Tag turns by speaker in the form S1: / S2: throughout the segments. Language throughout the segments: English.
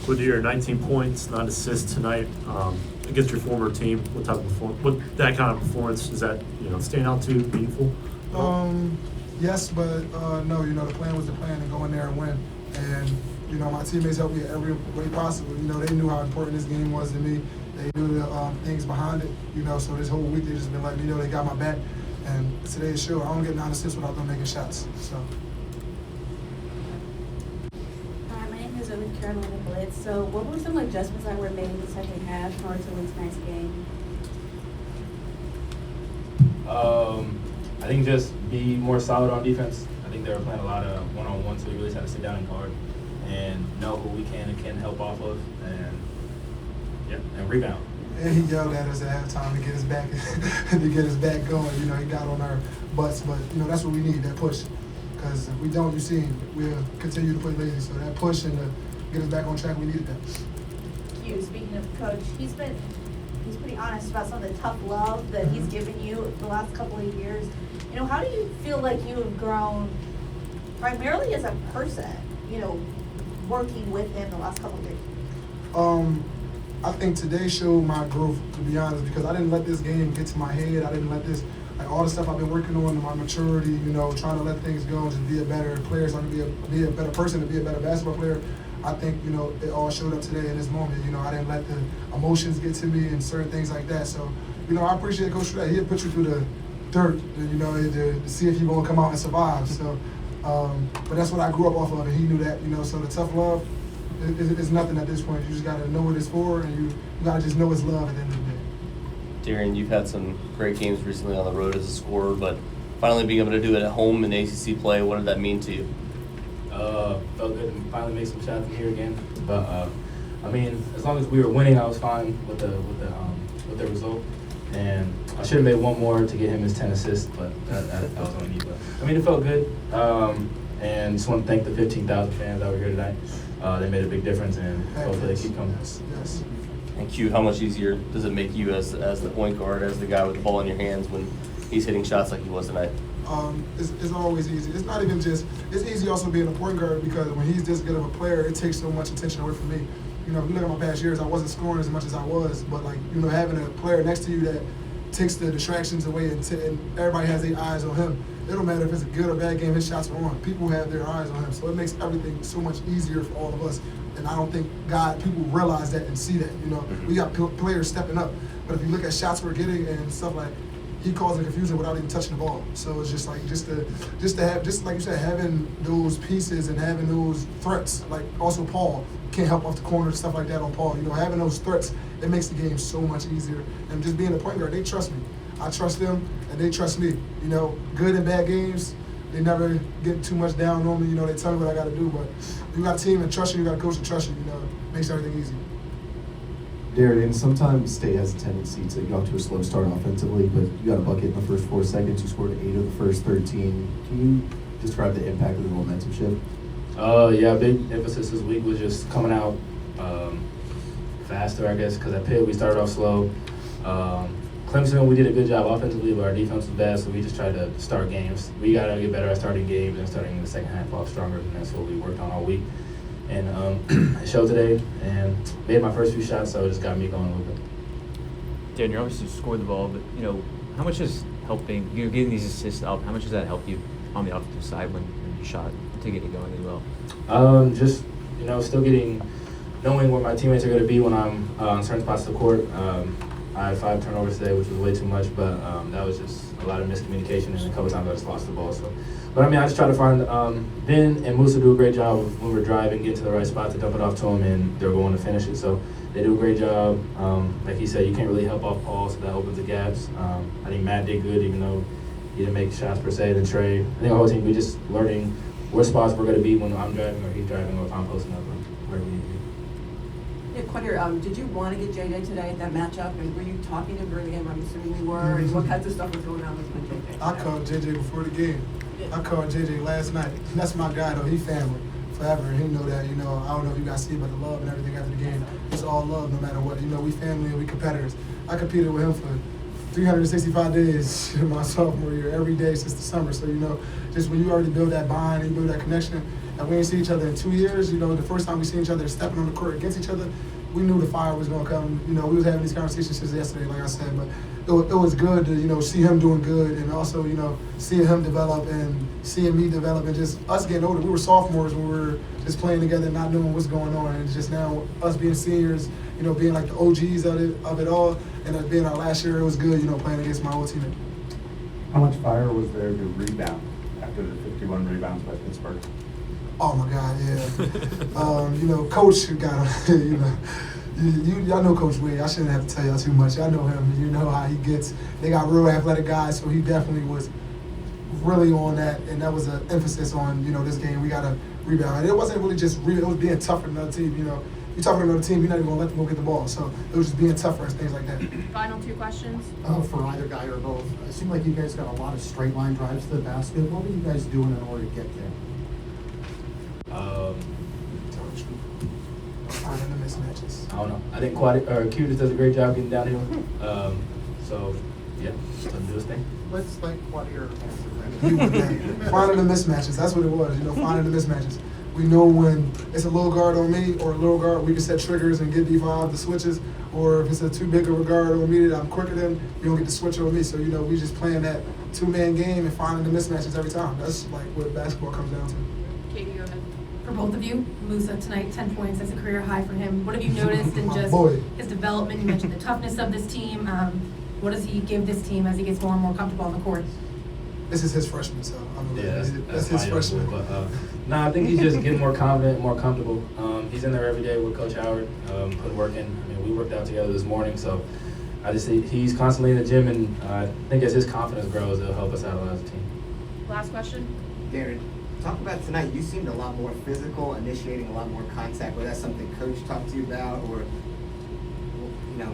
S1: Quadir, 19 points, 9 assists tonight against your former team. What type of that kind of performance is that? Staying out too meaningful?
S2: Yes, but no. The plan was the plan to go in there and win. And my teammates helped me every way possible. They knew how important this game was to me. They knew the things behind it. So this whole week they just been letting me know they got my back. And today's show, I don't get 9 assists without them making shots. So.
S3: Hi, my name is Carolina Blitz. So what were some adjustments that were made in the second half in order to win tonight's game?
S4: I think just be more solid on defense. I think they were playing a lot of one-on-one, so we really had to sit down and guard and know who we can and can't help off of, and rebound.
S2: And he yelled at us at halftime to get us back going. He got on our butts, but that's what we need, that push. Because if we don't, you see, we'll continue to play lazy. So that push and to get us back on track, we needed that.
S5: Speaking of coach, he's pretty honest about some of the tough love that he's given you the last couple of years. How do you feel like you have grown primarily as a person, working with him the last couple of years?
S2: I think today showed my growth, to be honest, because I didn't let this game get to my head. I didn't let this, all the stuff I've been working on, my maturity, trying to let things go and just be a better player, so I can be a better person, to be a better basketball player. I think, it all showed up today in this moment. I didn't let the emotions get to me and certain things like that. So, I appreciate Coach for that. He'll put you through the dirt, to see if you're going to come out and survive. So, but that's what I grew up off of, and he knew that, So the tough love is nothing at this point. You just got to know what it's for, and you got to just know it's love at the end of the day.
S6: Darrion, you've had some great games recently on the road as a scorer, but finally being able to do it at home in ACC play, what did that mean to you?
S4: Felt good to finally make some shots in here again. But as long as we were winning, I was fine with the result. And I should have made one more to get him his 10 assists, but that was on me. But it felt good. And just want to thank the 15,000 fans that were here tonight. They made a big difference, and hopefully they keep coming.
S2: Yes.
S6: And Q, how much easier does it make you as the point guard, as the guy with the ball in your hands when he's hitting shots like he was tonight?
S2: It's always easy. It's not even just, it's easy also being a point guard, because when he's this good of a player, it takes so much attention away from me. If you look at my past years, I wasn't scoring as much as I was, but having a player next to you that takes the distractions away and everybody has their eyes on him. It don't matter if it's a good or bad game, his shots are on. People have their eyes on him, so it makes everything so much easier for all of us. And I don't think people realize that and see that. We got players stepping up, but if you look at shots we're getting and stuff like, he causing confusion without even touching the ball. So it's just like to have like you said, having those pieces and having those threats. Like also Paul can't help off the corner, stuff like that on Paul. Having those threats, it makes the game so much easier. And just being a point guard, they trust me. I trust them, and they trust me. Good and bad games, they never get too much down on me. They tell me what I got to do. But you got a team that trusts you, you got a coach that trusts you. It makes everything easy.
S7: Darrion, sometimes State has a tendency to get off to a slow start offensively, but you got a bucket in the first 4 seconds. You scored 8 of the first 13. Can you describe the impact of the momentum shift?
S4: Big emphasis this week was just coming out faster, I guess, because at Pitt we started off slow. Clemson, we did a good job offensively, but our defense was bad, so we just tried to start games. We got to get better at starting games and starting in the second half off stronger, and that's what we worked on all week. And I showed today and made my first few shots, so it just got me going a little bit.
S8: Dan, you're obviously scored the ball, but how much is helping? Getting these assists up. How much does that help you on the offensive side when you shot to get it going as well?
S4: Just still knowing where my teammates are going to be when I'm on certain spots of the court. I had 5 turnovers today, which was way too much, but that was just a lot of miscommunication, and a couple times I just lost the ball. So, but I just try to find Ben and Musa do a great job of when we're driving, get to the right spot to dump it off to them, and they're going to finish it. So they do a great job. Like he said, you can't really help off Paul, so that opens the gaps. I think Matt did good, even though he didn't make shots per se. Then Trey, I think the whole team, we just learning where spots we're going to be when I'm driving or he's driving or if I'm posting up or wherever we need to be.
S9: Yeah, Quadir, did you want to get JJ today at that matchup? And were you talking to him during the game? I'm assuming you were. And what kinds of stuff was going on with JJ?
S2: I called JJ before the game. I called JJ last night. That's my guy, though. He family forever. And he know that, I don't know if you guys see, but the love and everything after the game, it's all love no matter what. We family and we competitors. I competed with him for 365 days in my sophomore year, every day since the summer. So, just when you already build that bond and you build that connection, and we didn't see each other in 2 years. You know, the first time we seen each other stepping on the court against each other, we knew the fire was gonna come. You know, we was having these conversations since yesterday, like I said, but it was good to, you know, see him doing good, and also, you know, seeing him develop and seeing me develop, and just us getting older. We were sophomores when we were just playing together, not knowing what's going on, and just now us being seniors, you know, being like the OGs of it all, and it being our last year, it was good, you know, playing against my old teammate.
S10: How much fire was there to rebound after the 51 rebounds by Pittsburgh?
S2: Oh my God, yeah. You know, Coach got him. You know, y'all know Coach Wade. I shouldn't have to tell y'all too much. Y'all know him. You know how he gets. They got real athletic guys, so he definitely was really on that, and that was an emphasis on, you know, this game. We got to rebound. And it wasn't really just it was being tougher than another team. You know, you're tougher than another team, you're not even gonna let them go get the ball. So it was just being tougher and things like that.
S11: Final two questions.
S12: For either guy or both. It seemed like you guys got a lot of straight line drives to the basket. What were you guys doing in order to get there?
S2: Finding the mismatches.
S4: I don't know. I think Q just does a great job getting downhill. So, yeah, let him do his thing.
S12: Let's let Quadir answer
S2: He was that. Finding the mismatches. That's what it was. You know, finding the mismatches. We know when it's a little guard on me or a little guard, we can set triggers and get D5 the switches. Or if it's a too big of a guard on me that I'm quicker than, you don't get the switch on me. So, you know, we just playing that two-man game and finding the mismatches every time. That's like what basketball comes down to.
S11: Katie, go ahead.
S3: For both of you, Musa tonight, 10 points, that's a career high for him. What have you noticed in
S2: My
S3: just
S2: boy.
S3: his development? You mentioned the toughness of this team. What does he give this team as he gets more and more comfortable on the court?
S2: This is his freshman, so I'm
S4: Yeah,
S2: that's his
S4: my
S2: freshman.
S4: input, but I think he's just getting more confident, more comfortable. He's in there every day with Coach Howard, putting work in. I mean, we worked out together this morning, so I just see he's constantly in the gym, and I think as his confidence grows, it'll help us out a lot as a team.
S11: Last question.
S13: Darrion, talk about tonight. You seemed a lot more physical, initiating a lot more contact. Was that something Coach talked to you about, or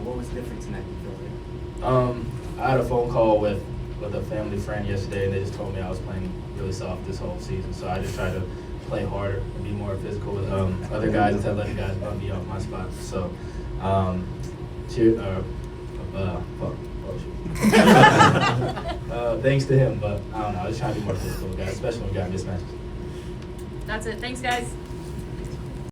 S13: what was different tonight? You feel like?
S4: I had a phone call with a family friend yesterday, and they just told me I was playing really soft this whole season. So I just tried to play harder and be more physical with other guys and tell other guys about me off my spot. So, thanks to him, but I don't know. I was trying to be more physical with guys, especially when we got mismatches.
S11: That's it. Thanks, guys.